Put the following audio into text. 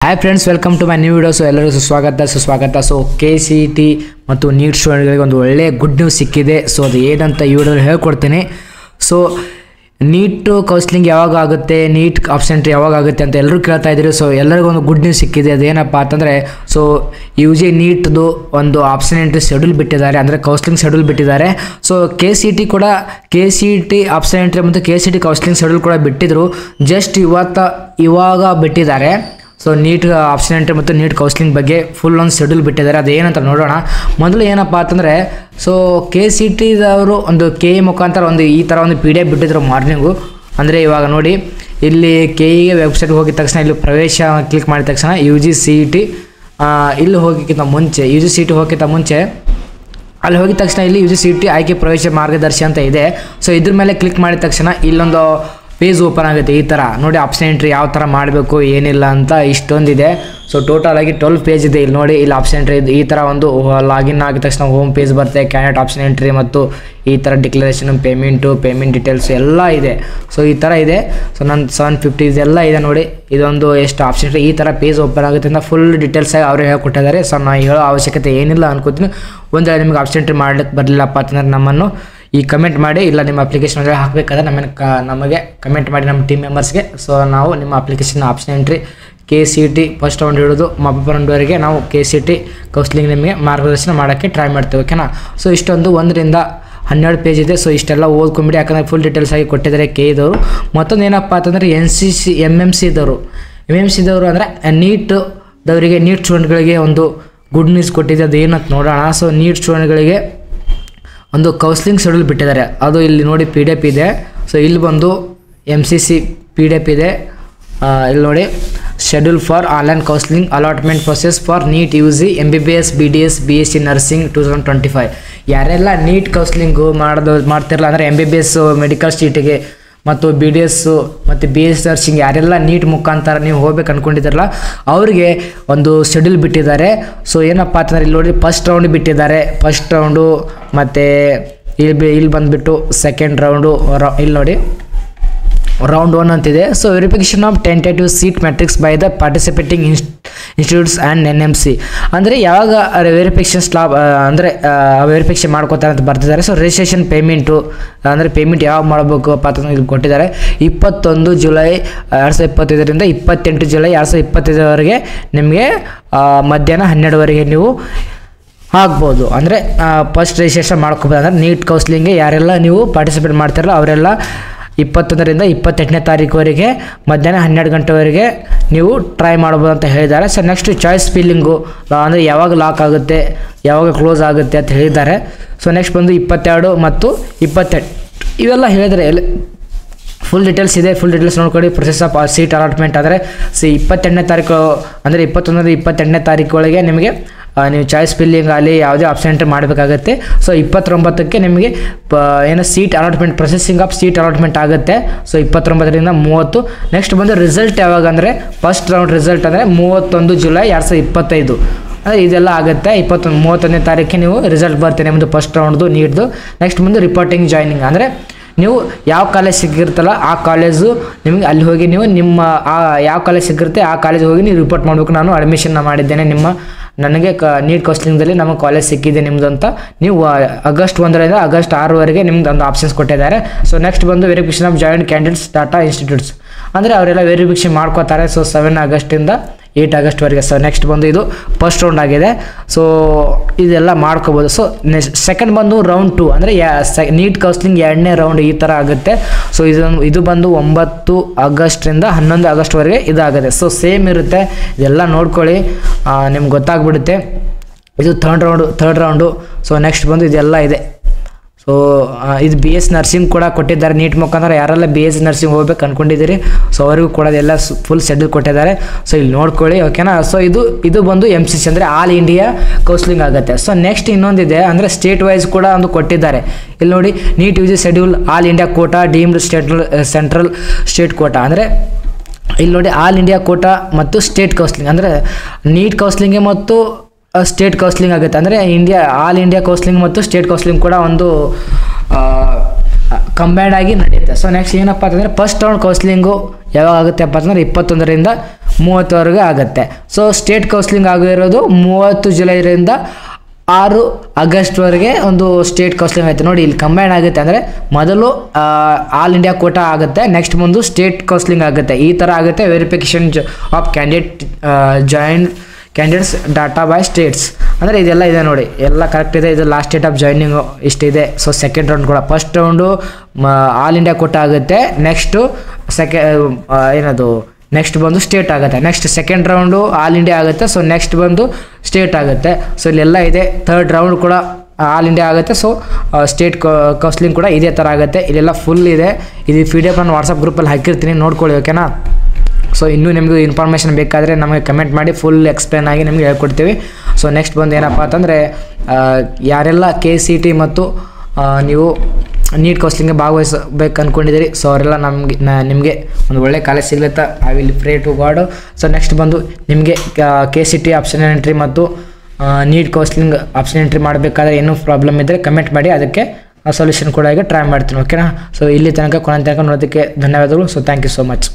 Hi friends, welcome to my new video. So ಎಲ್ಲರಿಗೂ ಸುಸ್ವಾಗತ. So KCET ಮತ್ತು NEET ಸ್ಟೂಡೆಂಟ್ಗಳಿಗೆ ಒಂದು ಒಳ್ಳೆ ಗುಡ್ ನ್ಯೂಸ್ ಸಿಕ್ಕಿದೆ. ಸೊ ಅದು ಏನಂತ ಈ ವಿಡಿಯೋದಲ್ಲಿ ಹೇಳ್ಕೊಡ್ತೀನಿ. ಸೊ ನೀಟ್ ಕೌನ್ಸಿಲಿಂಗ್ ಯಾವಾಗ ಆಗುತ್ತೆ, ನೀಟ್ ಆಪ್ಷನ್ ಯಾವಾಗ ಆಗುತ್ತೆ ಅಂತ ಎಲ್ಲರೂ ಕೇಳ್ತಾ ಇದ್ದೀರಿ. ಸೊ ಎಲ್ಲರಿಗೂ ಒಂದು ಗುಡ್ ನ್ಯೂಸ್ ಸಿಕ್ಕಿದೆ. ಅದೇನಪ್ಪ ಅಂತಂದರೆ, ಸೊ UG ನೀಟ್ದು ಒಂದು ಆಪ್ಷನ್ ಎಂಟ್ರಿ ಶೆಡ್ಯೂಲ್ ಬಿಟ್ಟಿದ್ದಾರೆ, ಅಂದರೆ ಕೌನ್ಸಿಲಿಂಗ್ ಶೆಡ್ಯೂಲ್ ಬಿಟ್ಟಿದ್ದಾರೆ. ಸೊ KCET ಕೂಡ KCET ಆಪ್ಷನ್ ಎಂಟ್ರಿ ಮತ್ತು KCET ಕೌನ್ಸಿಲಿಂಗ್ ಶೆಡ್ಯೂಲ್ ಕೂಡ ಬಿಟ್ಟಿದ್ರು. ಜಸ್ಟ್ ಇವಾಗ ಬಿಟ್ಟಿದ್ದಾರೆ. ಸೊ ನೀಟ್ ಆಪ್ಷನ್ ಎಂಟ್ರಿ ಮತ್ತು ನೀಟ್ ಕೌನ್ಸಿಲಿಂಗ್ ಬಗ್ಗೆ ಫುಲ್ ಒಂದು ಶೆಡ್ಯೂಲ್ ಬಿಟ್ಟಿದ್ದಾರೆ. ಅದು ಏನಂತ ನೋಡೋಣ. ಮೊದಲು ಏನಪ್ಪ ಅಂತಂದರೆ, ಸೊ KCETದವರು ಒಂದು KE ಮುಖಾಂತರ ಒಂದು ಈ ಥರ ಒಂದು PDF ಬಿಟ್ಟಿದ್ರು ಮಾರ್ನಿಂಗು. ಅಂದರೆ ಇವಾಗ ನೋಡಿ, ಇಲ್ಲಿ KEಗೆ ವೆಬ್ಸೈಟ್ಗೆ ಹೋಗಿದ ತಕ್ಷಣ ಇಲ್ಲಿ ಪ್ರವೇಶ ಕ್ಲಿಕ್ ಮಾಡಿದ ತಕ್ಷಣ UGCET ಇಲ್ಲಿ ಹೋಗಿಕ್ಕಿಂತ ಮುಂಚೆ UGCET ಹೋಗಿಕ್ಕಿಂತ ಮುಂಚೆ ಅಲ್ಲಿ ಹೋಗಿದ ತಕ್ಷಣ ಇಲ್ಲಿ UGCET ಆಯ್ಕೆ ಪ್ರವೇಶ ಮಾರ್ಗದರ್ಶಿ ಅಂತ ಇದೆ. ಸೊ ಇದ್ರ ಮೇಲೆ ಕ್ಲಿಕ್ ಮಾಡಿದ ತಕ್ಷಣ ಇಲ್ಲೊಂದು ಪೇಜ್ ಓಪನ್ ಆಗುತ್ತೆ. ಈ ಥರ ನೋಡಿ, ಆಪ್ಷನ್ ಎಂಟ್ರಿ ಯಾವ ಥರ ಮಾಡಬೇಕು ಏನಿಲ್ಲ ಅಂತ ಇಷ್ಟೊಂದಿದೆ. ಸೊ ಟೋಟಲ್ ಆಗಿ 12 ಪೇಜ್ ಇದೆ. ಇಲ್ಲಿ ನೋಡಿ, ಇಲ್ಲಿ ಆಪ್ಷನ್ ಎಂಟ್ರಿ ಈ ಥರ ಒಂದು ಲಾಗಿನ್ ಆಗಿದ ತಕ್ಷಣ ಹೋಮ್ ಪೇಜ್ ಬರುತ್ತೆ. ಕ್ಯಾಂಡಿಡೇಟ್ ಆಪ್ಷನ್ ಎಂಟ್ರಿ ಮತ್ತು ಈ ಥರ ಡಿಕ್ಲರೇಷನ್, ಪೇಮೆಂಟ್ ಡೀಟೇಲ್ಸ್ ಎಲ್ಲ ಇದೆ. ಸೊ ಈ ಥರ ಇದೆ. ಸೊ ನನ್ನ 750 ಇದೆಲ್ಲ ಇದೆ ನೋಡಿ. ಇದೊಂದು ಎಷ್ಟು ಆಪ್ಷನ್ ಎಂಟ್ರಿ ಈ ಥರ ಪೇಜ್ ಓಪನ್ ಆಗುತ್ತೆ ಅಂತ ಫುಲ್ ಡೀಟೇಲ್ಸ್ ಆಗಿ ಅವರೇ ಹೇಳ್ಕೊಟ್ಟಿದ್ದಾರೆ. ಸೊ ನಾನು ಹೇಳೋ ಅವಶ್ಯಕತೆ ಏನಿಲ್ಲ ಅನ್ಕೋತೀನಿ. ಒಂದು ವೇಳೆ ನಿಮ್ಗೆ ಆಪ್ಷನ್ ಎಂಟ್ರಿ ಮಾಡ್ಲಿಕ್ಕೆ ಬರಲಿಲ್ಲಪ್ಪ ಅಂತಂದ್ರೆ ನಮ್ಮನ್ನು ಈ ಕಮೆಂಟ್ ಮಾಡಿ, ಇಲ್ಲ ನಿಮ್ಮ ಅಪ್ಲಿಕೇಶನ್ ಹಾಕಬೇಕಾದ್ರೆ ನಮಗೆ ಕಮೆಂಟ್ ಮಾಡಿ ನಮ್ಮ ಟೀಮ್ ಮೆಂಬರ್ಸ್ಗೆ. ಸೊ ನಾವು ನಿಮ್ಮ application option entry KCET first round ಹಿಡಿದು ಮೊಬೈಲ್ ರೌಂಡ್ವರೆಗೆ ನಾವು KCET ಕೌನ್ಸಿಲಿಂಗ್ ನಿಮಗೆ ಮಾರ್ಗದರ್ಶನ ಮಾಡೋಕ್ಕೆ ಟ್ರೈ ಮಾಡ್ತೇವೆ, ಓಕೆನಾ. ಸೊ ಇಷ್ಟೊಂದು 1 ರಿಂದ 12 ಪೇಜ್ ಇದೆ. ಸೊ ಇಷ್ಟೆಲ್ಲ ಓದ್ಕೊಂಬಿಡಿ, ಯಾಕಂದರೆ ಫುಲ್ ಡೀಟೇಲ್ಸ್ ಆಗಿ ಕೊಟ್ಟಿದ್ದಾರೆ KEದವರು. ಮತ್ತೊಂದು ಏನಪ್ಪ ಅಂತಂದರೆ MMCದವರು ಅಂದರೆ ನೀಟ್ದವರಿಗೆ, ನೀಟ್ ಸ್ಟೂಡೆಂಟ್ಗಳಿಗೆ ಒಂದು ಗುಡ್ ನ್ಯೂಸ್ ಕೊಟ್ಟಿದೆ. ಅದು ಏನಂತ ನೋಡೋಣ. ಸೊ ನೀಟ್ ಸ್ಟೂಡೆಂಟ್ಗಳಿಗೆ ಒಂದು ಕೌನ್ಸಿಲಿಂಗ್ ಶೆಡ್ಯೂಲ್ ಬಿಟ್ಟಿದ್ದಾರೆ. ಅದು ಇಲ್ಲಿ ನೋಡಿ PDF ಇದೆ. ಸೊ ಇಲ್ಲಿ ಬಂದು MCC PDF ಇದೆ. ಇಲ್ಲಿ ನೋಡಿ, schedule for online counselling allotment process for neat UG MBBS BDS BSc nursing 2025. ಯಾರೆಲ್ಲ ನೀಟ್ ಕೌನ್ಸಿಲಿಂಗು ಮಾಡ್ತಿರಲ್ಲ, ಅಂದರೆ MBBS ಮೆಡಿಕಲ್ ಸೀಟಿಗೆ ಮತ್ತು BDS ಮತ್ತು BSc ನರ್ಸಿಂಗ್ ಯಾರೆಲ್ಲ ನೀಟ್ ಮುಖಾಂತರ ನೀವು ಹೋಗ್ಬೇಕು ಅಂದ್ಕೊಂಡಿದ್ದಾರಲ್ಲ ಅವರಿಗೆ ಒಂದು ಶೆಡ್ಯೂಲ್ ಬಿಟ್ಟಿದ್ದಾರೆ. ಸೊ ಏನಪ್ಪ ಅಂತಂದರೆ, ಇಲ್ಲಿ ನೋಡಿ ಫಸ್ಟ್ ರೌಂಡ್ ಬಿಟ್ಟಿದ್ದಾರೆ. ಫಸ್ಟ್ ರೌಂಡು ಮತ್ತು ಇಲ್ಲಿ ಬಂದುಬಿಟ್ಟು ಸೆಕೆಂಡ್ ರೌಂಡು. ಇಲ್ಲಿ ನೋಡಿ ರೌಂಡ್ 1 ಅಂತಿದೆ. So verification of tentative seat matrix by the participating institutes and NMC. ಅಂದರೆ ಯಾವಾಗ ವೆರಿಫಿಕೇಷನ್ ಅಂದರೆ ವೆರಿಫಿಕೇಷನ್ ಮಾಡ್ಕೋತಾರೆ ಅಂತ ಬರ್ತಿದ್ದಾರೆ. ಸೊ ರಿಜಿಸ್ಟ್ರೇಷನ್ ಪೇಮೆಂಟು ಅಂದರೆ ಪೇಮೆಂಟ್ ಯಾವಾಗ ಮಾಡಬೇಕು ಅಂತಂದು ಇಲ್ಲಿ ಕೊಟ್ಟಿದ್ದಾರೆ. 21 ಜುಲೈ 2025ರಿಂದ 28 ಜುಲೈ 2025ವರೆಗೆ ನಿಮಗೆ ಮಧ್ಯಾಹ್ನ 12ವರೆಗೆ ನೀವು ಆಗ್ಬೋದು. ಅಂದರೆ ಫಸ್ಟ್ ರಿಜಿಸ್ಟ್ರೇಷನ್ ಮಾಡ್ಕೋಬೋದು. ಅಂದರೆ ನೀಟ್ ಕೌನ್ಸಿಲಿಂಗ್ಗೆ ಯಾರೆಲ್ಲ ನೀವು ಪಾರ್ಟಿಸಿಪೇಟ್ ಮಾಡ್ತಾರಲ್ಲ ಅವರೆಲ್ಲ 21ರಿಂದ 28ನೇ ತಾರೀಕುವರೆಗೆ ಮಧ್ಯಾಹ್ನ 12 ಗಂಟೆವರೆಗೆ ನೀವು ಟ್ರೈ ಮಾಡ್ಬೋದು ಅಂತ ಹೇಳಿದ್ದಾರೆ. ಸೊ ನೆಕ್ಸ್ಟ್ ಚಾಯ್ಸ್ ಫಿಲ್ಲಿಂಗು, ಅಂದರೆ ಯಾವಾಗ ಲಾಕ್ ಆಗುತ್ತೆ, ಯಾವಾಗ ಕ್ಲೋಸ್ ಆಗುತ್ತೆ ಅಂತ ಹೇಳಿದ್ದಾರೆ. ಸೊ ನೆಕ್ಸ್ಟ್ ಬಂದು 22 ಮತ್ತು 28 ಇವೆಲ್ಲ ಹೇಳಿದರೆ ಫುಲ್ ಡೀಟೇಲ್ಸ್ ಇದೆ. ಫುಲ್ ಡೀಟೇಲ್ಸ್ ನೋಡ್ಕೊಳ್ಳಿ. ಪ್ರೊಸೆಸ್ ಆಫ್ ಸೀಟ್ ಅಲಾಟ್ಮೆಂಟ್ ಅಂದರೆ 28ನೇ ತಾರೀಕು, ಅಂದರೆ 21ರಿಂದ 28ನೇ ತಾರೀಕು ಒಳಗೆ ನಿಮಗೆ ನೀವು ಚಾಯ್ಸ್ ಫಿಲ್ಲಿಂಗ್ ಅಲ್ಲಿ ಯಾವುದೇ ಆಪ್ಷನ್ ಎಂಟ್ರಿ ಮಾಡಬೇಕಾಗತ್ತೆ. ಸೊ 29ಕ್ಕೆ ನಿಮಗೆ ಏನೋ seat allotment, processing of seat allotment ಆಗುತ್ತೆ. ಸೊ 29ರಿಂದ 30. ನೆಕ್ಸ್ಟ್ ಬಂದು ರಿಸಲ್ಟ್ ಯಾವಾಗ ಅಂದರೆ, ಫಸ್ಟ್ ರೌಂಡ್ ರಿಸಲ್ಟ್ ಅಂದರೆ 31 ಜುಲೈ 2025. ಅಂದರೆ ಇದೆಲ್ಲ ಆಗುತ್ತೆ. 31ನೇ ತಾರೀಕಿಗೆ ನೀವು ರಿಸಲ್ಟ್ ಬರ್ತೇನೆ ನಿಮ್ಮದು ಫಸ್ಟ್ ರೌಂಡ್ದು ನೀಟ್ದು. ನೆಕ್ಸ್ಟ್ ಬಂದು ರಿಪೋರ್ಟಿಂಗ್ ಜಾಯ್ನಿಂಗ್, ಅಂದರೆ ನೀವು ಯಾವ ಕಾಲೇಜ್ ಸಿಕ್ಕಿರುತ್ತಲ್ಲ ಆ ಕಾಲೇಜು ನಿಮಗೆ ಅಲ್ಲಿ ಹೋಗಿ ನೀವು ನಿಮ್ಮ ಯಾವ ಕಾಲೇಜ್ ಸಿಕ್ಕಿರುತ್ತೆ ಆ ಕಾಲೇಜ್ ಹೋಗಿ ನೀವು ರಿಪೋರ್ಟ್ ಮಾಡಬೇಕು. ನಾನು ಅಡ್ಮಿಷನ್ನ ಮಾಡಿದ್ದೇನೆ, ನನಗೆ ನೀಟ್ ಕೌನ್ಸಿಲಿಂಗ್ದಲ್ಲಿ ನಮಗೆ ಕಾಲೇಜ್ ಸಿಕ್ಕಿದೆ ನಿಮ್ಮದು ಅಂತ ನೀವು ಆಗಸ್ಟ್ 1ರಿಂದ ಆಗಸ್ಟ್ 6ವರೆಗೆ ನಿಮ್ದು ಒಂದು ಆಪ್ಷನ್ಸ್ ಕೊಟ್ಟಿದ್ದಾರೆ. ಸೊ ನೆಕ್ಸ್ಟ್ ಬಂದು verification of joint candidates data institutes, ಅಂದರೆ ಅವರೆಲ್ಲ ವೆರಿಫಿಕೇಷನ್ ಮಾಡ್ಕೋತಾರೆ. ಸೊ 7 ಆಗಸ್ಟಿಂದ 8 ಆಗಸ್ಟ್ವರೆಗೆ. ಸೊ ನೆಕ್ಸ್ಟ್ ಬಂದು ಇದು ಫಸ್ಟ್ ರೌಂಡ್ ಆಗಿದೆ. ಸೊ ಇದೆಲ್ಲ ಮಾಡ್ಕೋಬೋದು. ಸೊ ಸೆಕೆಂಡ್ ಬಂದು ರೌಂಡ್ 2, ಅಂದರೆ ನೀಟ್ ಕೌನ್ಸಿಲಿಂಗ್ 2ನೇ ರೌಂಡ್ ಈ ಥರ ಆಗುತ್ತೆ. ಸೊ ಇದು ಬಂದು 9 ಆಗಸ್ಟ್ರಿಂದ 11 ಆಗಸ್ಟ್ವರೆಗೆ ಇದಾಗುತ್ತೆ. ಸೊ ಸೇಮ್ ಇರುತ್ತೆ. ಇದೆಲ್ಲ ನೋಡ್ಕೊಳ್ಳಿ, ನಿಮ್ಗೆ ಗೊತ್ತಾಗ್ಬಿಡುತ್ತೆ. ಇದು ಥರ್ಡ್ ರೌಂಡು. ಸೊ ನೆಕ್ಸ್ಟ್ ಬಂದು ಇದೆಲ್ಲ ಇದೆ. ಸೊ ಇದು BS ನರ್ಸಿಂಗ್ ಕೂಡ ಕೊಟ್ಟಿದ್ದಾರೆ ನೀಟ್ ಮುಖಾಂತರ. ಯಾರೆಲ್ಲ BS ನರ್ಸಿಂಗ್ ಹೋಗ್ಬೇಕು ಅಂದ್ಕೊಂಡಿದ್ದೀರಿ ಸೊ ಅವರಿಗೂ ಕೂಡ ಎಲ್ಲ ಫುಲ್ ಶೆಡ್ಯೂಲ್ ಕೊಟ್ಟಿದ್ದಾರೆ. ಸೊ ಇಲ್ಲಿ ನೋಡ್ಕೊಳ್ಳಿ, ಓಕೆನಾ. ಸೊ ಇದು ಬಂದು MCC ಅಂದರೆ ಆಲ್ ಇಂಡಿಯಾ ಕೌನ್ಸಿಲಿಂಗ್ ಆಗುತ್ತೆ. ಸೊ ನೆಕ್ಸ್ಟ್ ಇನ್ನೊಂದಿದೆ, ಅಂದರೆ ಸ್ಟೇಟ್ ವೈಸ್ ಕೂಡ ಒಂದು ಕೊಟ್ಟಿದ್ದಾರೆ. ಇಲ್ಲಿ ನೋಡಿ, NEET UG schedule all India quota deemed central state quota, ಅಂದರೆ ಇಲ್ಲಿ ನೋಡಿ ಆಲ್ ಇಂಡಿಯಾ ಕೋಟಾ ಮತ್ತು ಸ್ಟೇಟ್ ಕೌನ್ಸಿಲಿಂಗ್, ಅಂದರೆ ನೀಟ್ ಕೌನ್ಸಿಲಿಂಗ್ಗೆ ಮತ್ತು ಸ್ಟೇಟ್ ಕೌನ್ಸಿಲಿಂಗ್ ಆಗುತ್ತೆ. ಅಂದರೆ ಆಲ್ ಇಂಡಿಯಾ ಕೌನ್ಸಿಲಿಂಗ್ ಮತ್ತು ಸ್ಟೇಟ್ ಕೌನ್ಸಿಲಿಂಗ್ ಕೂಡ ಒಂದು ಕಂಬೈಂಡ್ ಆಗಿ ನಡೆಯುತ್ತೆ. ಸೊ ನೆಕ್ಸ್ಟ್ ಏನಪ್ಪ ಅಂತಂದರೆ ಫಸ್ಟ್ ರೌಂಡ್ ಕೌನ್ಸಿಲಿಂಗು ಯಾವಾಗ ಆಗುತ್ತೆ ಅಪ್ಪ ಅಂತಂದರೆ 21ರಿಂದ 30ವರೆಗೆ ಆಗುತ್ತೆ. ಸೊ ಸ್ಟೇಟ್ ಕೌನ್ಸಿಲಿಂಗ್ ಆಗಿರೋದು 30 ಜುಲೈರಿಂದ 6 ಆಗಸ್ಟ್ವರೆಗೆ ಒಂದು ಸ್ಟೇಟ್ ಕೌನ್ಸಿಲಿಂಗ್ ಆಗುತ್ತೆ. ನೋಡಿ ಇಲ್ಲಿ ಕಂಬೈನ್ ಆಗುತ್ತೆ ಅಂದರೆ ಮೊದಲು ಆಲ್ ಇಂಡಿಯಾ ಕೋಟಾ ಆಗುತ್ತೆ, ನೆಕ್ಸ್ಟ್ ಮುಂದೆ ಸ್ಟೇಟ್ ಕೌನ್ಸಿಲಿಂಗ್ ಆಗುತ್ತೆ. ಈ ಥರ ಆಗುತ್ತೆ verification of candidates data by states. ಅಂದರೆ ಇದೆಲ್ಲ ಇದೆ ನೋಡಿ, ಎಲ್ಲ ಕರೆಕ್ಟ್ ಇದೆ. ಇದು ಲಾಸ್ಟ್ ಡೇಟ್ ಆಫ್ ಜಾಯ್ನಿಂಗು ಇಷ್ಟಿದೆ. ಸೊ ಸೆಕೆಂಡ್ ರೌಂಡ್ ಕೂಡ first round all India quota ಆಗುತ್ತೆ, ನೆಕ್ಸ್ಟು ನೆಕ್ಸ್ಟ್ ಬಂದು ಸ್ಟೇಟ್ ಆಗುತ್ತೆ, next second round all India ಆಗುತ್ತೆ, ಸೊ ನೆಕ್ಸ್ಟ್ ಬಂದು ಸ್ಟೇಟ್ ಆಗುತ್ತೆ. ಸೊ ಇಲ್ಲೆಲ್ಲ ಇದೆ. ಥರ್ಡ್ ರೌಂಡ್ ಕೂಡ ಆಲ್ ಇಂಡಿಯಾ ಆಗುತ್ತೆ, ಸೊ ಸ್ಟೇಟ್ ಕೌನ್ಸಿಲಿಂಗ್ ಕೂಡ ಇದೇ ಥರ ಆಗುತ್ತೆ. ಇಲ್ಲೆಲ್ಲ ಫುಲ್ ಇದೆ. ಇದು PDF ನಾನು ವಾಟ್ಸಪ್ ಗ್ರೂಪಲ್ಲಿ ಹಾಕಿರ್ತೀನಿ, ನೋಡ್ಕೊಳ್ಳಿ ಓಕೆನಾ. ಸೊ ಇನ್ನೂ ನಿಮಗೂ ಇನ್ಫಾರ್ಮೇಷನ್ ಬೇಕಾದರೆ ನಮಗೆ ಕಮೆಂಟ್ ಮಾಡಿ, ಫುಲ್ ಎಕ್ಸ್ಪ್ಲೇನ್ ಆಗಿ ನಿಮಗೆ ಹೇಳ್ಕೊಡ್ತೀವಿ. ಸೊ ನೆಕ್ಸ್ಟ್ ಬಂದು ಏನಪ್ಪ ಅಂತಂದರೆ ಯಾರೆಲ್ಲ KCT ಮತ್ತು ನೀವು ನೀಟ್ ಕೌನ್ಸಿಲಿಂಗ್ಗೆ ಭಾಗವಹಿಸಬೇಕು ಅಂದ್ಕೊಂಡಿದ್ದೀರಿ, ಸೊ ಅವರೆಲ್ಲ ನಿಮಗೆ ಒಂದು ಒಳ್ಳೆ ಕಾಲೇಜ್ ಸಿಗ್ಲತ್ತ. I will pray to God. So next ಬಂದು ನಿಮಗೆ KCT ಆಪ್ಷನ್ ಎಂಟ್ರಿ ಮತ್ತು ನೀಟ್ ಕೌನ್ಸಿಲಿಂಗ್ ಆಪ್ಷನ್ ಎಂಟ್ರಿ ಮಾಡಬೇಕಾದ್ರೆ ಏನೂ ಪ್ರಾಬ್ಲಮ್ ಇದ್ದರೆ ಕಮೆಂಟ್ ಮಾಡಿ, ಅದಕ್ಕೆ ಸೊಲ್ಯೂಷನ್ ಕೂಡ ಈಗ ಟ್ರೈ ಮಾಡ್ತೀನಿ ಓಕೆನಾ. ಸೊ ಇಲ್ಲಿ ತನಕ ಕೊನೆ ತನಕ ನೋಡೋದಕ್ಕೆ ಧನ್ಯವಾದಗಳು. So thank you so much.